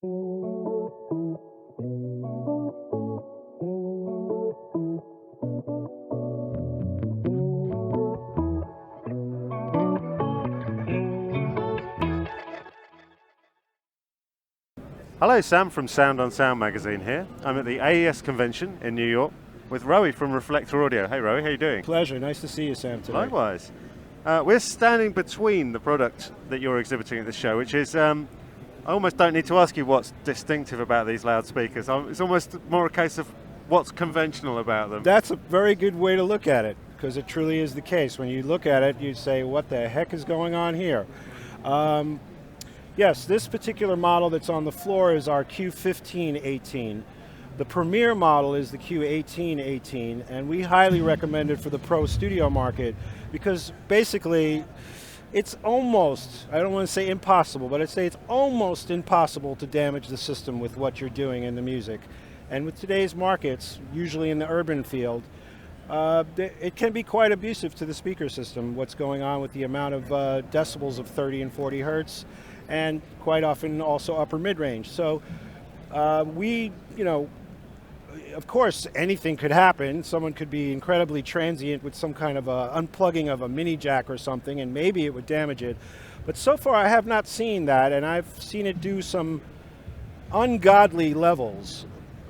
Hello, Sam from Sound on Sound magazine here. I'm at the AES convention in New York with Rowie from Reflector Audio. Hey Rowie, how you doing? Pleasure, nice to see you, Sam, today. Likewise. We're standing between the product that you're exhibiting at the show, which is, I almost don't need to ask you what's distinctive about these loudspeakers. It's almost more a case of what's conventional about them. That's a very good way to look at it, because it truly is the case. When you look at it, you say, what the heck is going on here? Yes, this particular model that's on the floor is our Q15 18. The premier model is the Q18 18, and we highly recommend it for the pro studio market because basically it's almost, I don't want to say impossible, but I'd say it's almost impossible to damage the system with what you're doing in the music. And with today's markets, usually in the urban field, it can be quite abusive to the speaker system, what's going on with the amount of decibels of 30 and 40 hertz, and quite often also upper mid-range. So of course anything could happen. Someone could be incredibly transient with some kind of unplugging of a mini jack or something, and maybe it would damage it. But so far I have not seen that, and I've seen it do some ungodly levels.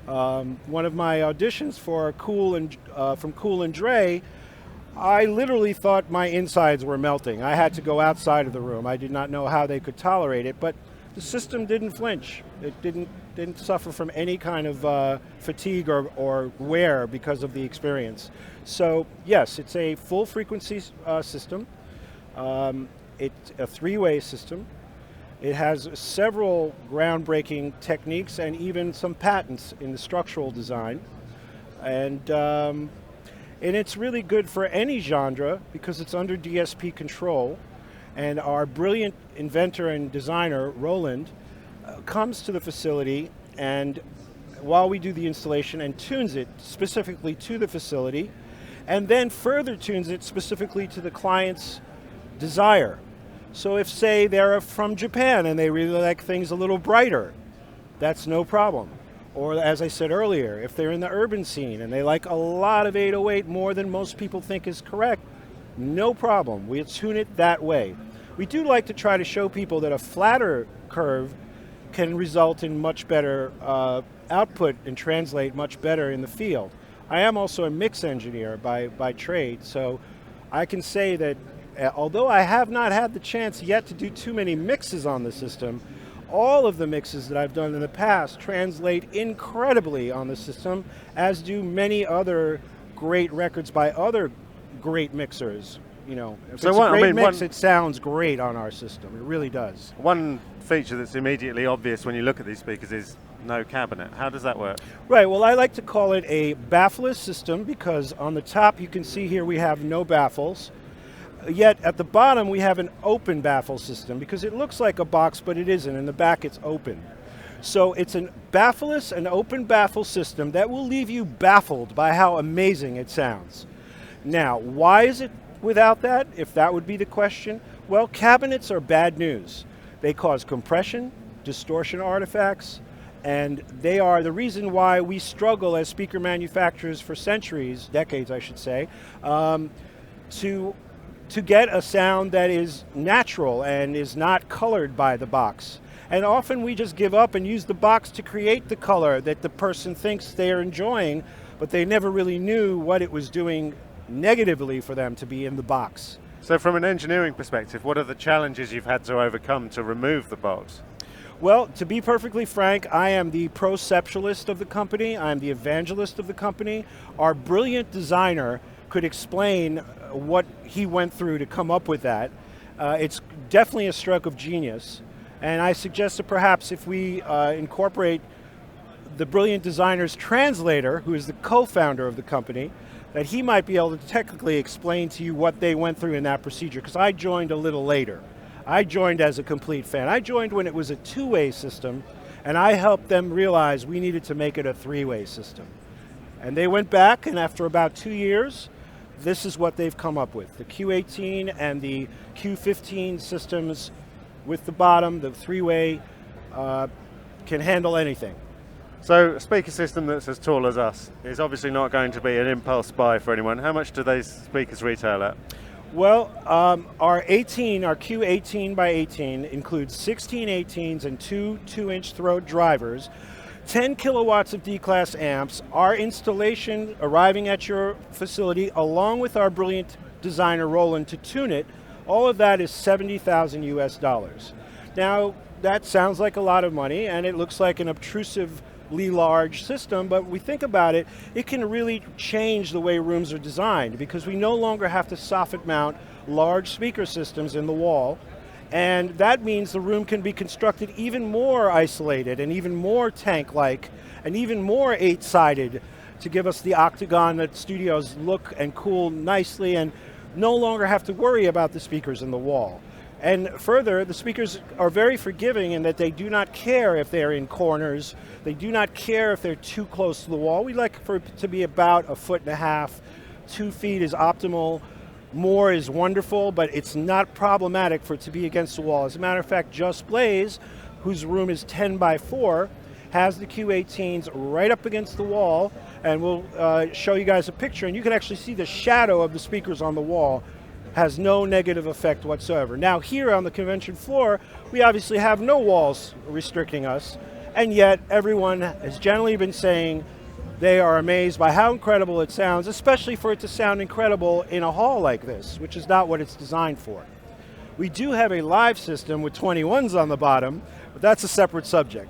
One of my auditions for from Cool and Dre, I literally thought my insides were melting. I had to go outside of the room. I did not know how they could tolerate it, but the system didn't flinch. It didn't suffer from any kind of fatigue or wear because of the experience. So yes, it's a full frequency system. It's a three-way system. It has several groundbreaking techniques and even some patents in the structural design. And it's really good for any genre because it's under DSP control. And our brilliant inventor and designer, Roland, comes to the facility and while we do the installation and tunes it specifically to the facility, and then further tunes it specifically to the client's desire. So if, say, they're from Japan and they really like things a little brighter, that's no problem. Or as I said earlier, if they're in the urban scene and they like a lot of 808 more than most people think is correct, no problem. We'll tune it that way. We do like to try to show people that a flatter curve can result in much better output and translate much better in the field. I am also a mix engineer by trade, so I can say that although I have not had the chance yet to do too many mixes on the system, all of the mixes that I've done in the past translate incredibly on the system, as do many other great records by other great mixers. You know, if so it's a great mix, it sounds great on our system. It really does. One feature that's immediately obvious when you look at these speakers is no cabinet. How does that work? Right, well I like to call it a baffle-less system because on the top you can see here we have no baffles. Yet at the bottom we have an open baffle system because it looks like a box but it isn't. In the back it's open. So it's an baffle-less and open baffle system that will leave you baffled by how amazing it sounds. Now, why is it without that, if that would be the question? Well, cabinets are bad news. They cause compression, distortion artifacts, and they are the reason why we struggle as speaker manufacturers for centuries, decades I should say, to get a sound that is natural and is not colored by the box. And often we just give up and use the box to create the color that the person thinks they are enjoying, but they never really knew what it was doing negatively for them to be in the box. So from an engineering perspective, what are the challenges you've had to overcome to remove the box? Well, to be perfectly frank, I am the proceptualist of the company. I'm the evangelist of the company. Our brilliant designer could explain what he went through to come up with that. It's definitely a stroke of genius. And I suggest that perhaps if we incorporate the brilliant designer's translator, who is the co-founder of the company, that he might be able to technically explain to you what they went through in that procedure, because I joined a little later. I joined as a complete fan. I joined when it was a two-way system, and I helped them realize we needed to make it a three-way system. And they went back, and after about 2 years, this is what they've come up with. The Q18 and the Q15 systems with the bottom, the three-way, can handle anything. So a speaker system that's as tall as us is obviously not going to be an impulse buy for anyone. How much do these speakers retail at? Well, our Q18 by 18 includes 16 18s and two 2-inch throat drivers, 10 kilowatts of D-class amps, our installation arriving at your facility along with our brilliant designer Roland to tune it. All of that is $70,000 US. Now, that sounds like a lot of money and it looks like an obtrusively large system, but we think about it, it can really change the way rooms are designed because we no longer have to soffit mount large speaker systems in the wall, and that means the room can be constructed even more isolated and even more tank-like and even more 8-sided to give us the octagon that studios look and cool nicely and no longer have to worry about the speakers in the wall. And further, the speakers are very forgiving in that they do not care if they're in corners, they do not care if they're too close to the wall. We like for it to be about 1.5 feet, 2 feet is optimal, more is wonderful, but it's not problematic for it to be against the wall. As a matter of fact, Just Blaze, whose room is 10 by 4, has the Q18s right up against the wall, and we'll show you guys a picture, and you can actually see the shadow of the speakers on the wall. Has no negative effect whatsoever. Now here on the convention floor, we obviously have no walls restricting us, and yet everyone has generally been saying they are amazed by how incredible it sounds, especially for it to sound incredible in a hall like this, which is not what it's designed for. We do have a live system with 21s on the bottom, but that's a separate subject.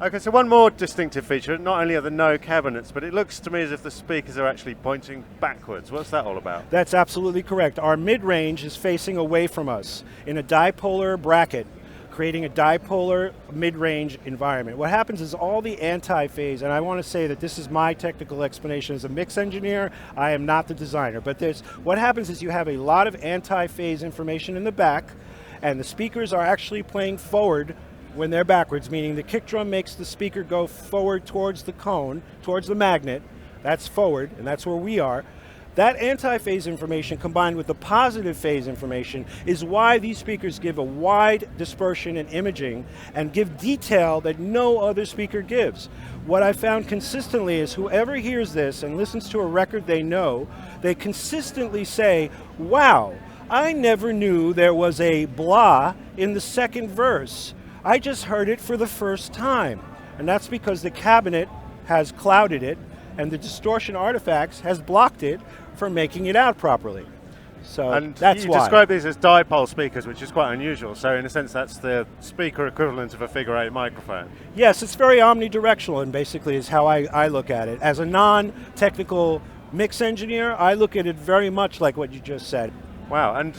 Okay, so one more distinctive feature, not only are there no cabinets, but it looks to me as if the speakers are actually pointing backwards. What's that all about? That's absolutely correct. Our mid-range is facing away from us in a dipolar bracket, creating a dipolar mid-range environment. What happens is all the anti-phase, and I want to say that this is my technical explanation as a mix engineer, I am not the designer, but what happens is you have a lot of anti-phase information in the back, and the speakers are actually playing forward when they're backwards, meaning the kick drum makes the speaker go forward towards the cone, towards the magnet. That's forward, and that's where we are. That anti-phase information combined with the positive phase information is why these speakers give a wide dispersion in imaging and give detail that no other speaker gives. What I found consistently is whoever hears this and listens to a record they know, they consistently say, wow, I never knew there was a blah in the second verse. I just heard it for the first time. And that's because the cabinet has clouded it and the distortion artifacts has blocked it from making it out properly. So and that's you why. describe these as dipole speakers, which is quite unusual. So in a sense, that's the speaker equivalent of a figure-8 microphone. Yes, it's very omnidirectional, and basically is how I look at it. As a non-technical mix engineer, I look at it very much like what you just said. Wow, and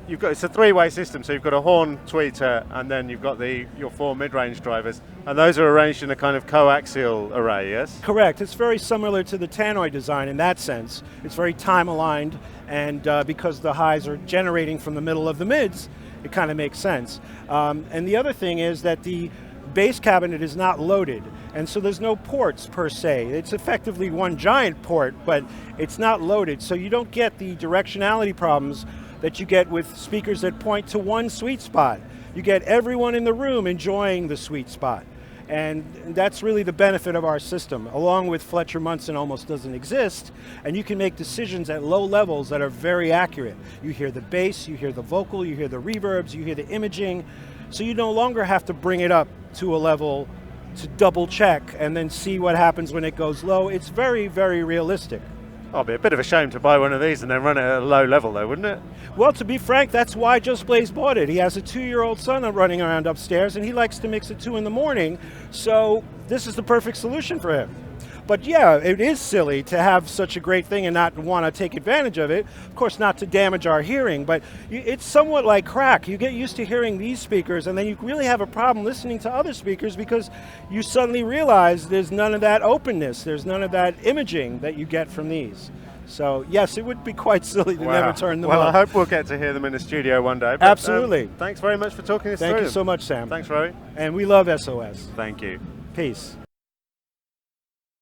it's a three-way system, so you've got a horn tweeter, and then you've got your 4 mid-range drivers, and those are arranged in a kind of coaxial array, yes? Correct. It's very similar to the tannoy design in that sense. It's very time-aligned, and because the highs are generating from the middle of the mids, it kind of makes sense. And the other thing is that the base cabinet is not loaded, and so there's no ports per se. It's effectively one giant port, but it's not loaded, so you don't get the directionality problems that you get with speakers that point to one sweet spot. You get everyone in the room enjoying the sweet spot. And that's really the benefit of our system. Along with Fletcher Munson almost doesn't exist, and you can make decisions at low levels that are very accurate. You hear the bass, you hear the vocal, you hear the reverbs, you hear the imaging, so you no longer have to bring it up to a level to double check and then see what happens when it goes low. It's very, very realistic. Oh, it'd be a bit of a shame to buy one of these and then run it at a low level though, wouldn't it? Well, to be frank, that's why Just Blaze bought it. He has a 2-year-old son running around upstairs and he likes to mix at 2 in the morning, so this is the perfect solution for him. But yeah, it is silly to have such a great thing and not want to take advantage of it. Of course, not to damage our hearing, but it's somewhat like crack. You get used to hearing these speakers and then you really have a problem listening to other speakers because you suddenly realize there's none of that openness, there's none of that imaging that you get from these. So yes, it would be quite silly to never turn them on. up. I hope we'll get to hear them in the studio one day. But, absolutely. Thanks very much for talking us through Thank you them. so much, Sam. Thanks, Rory. And we love SOS. Thank you. Peace.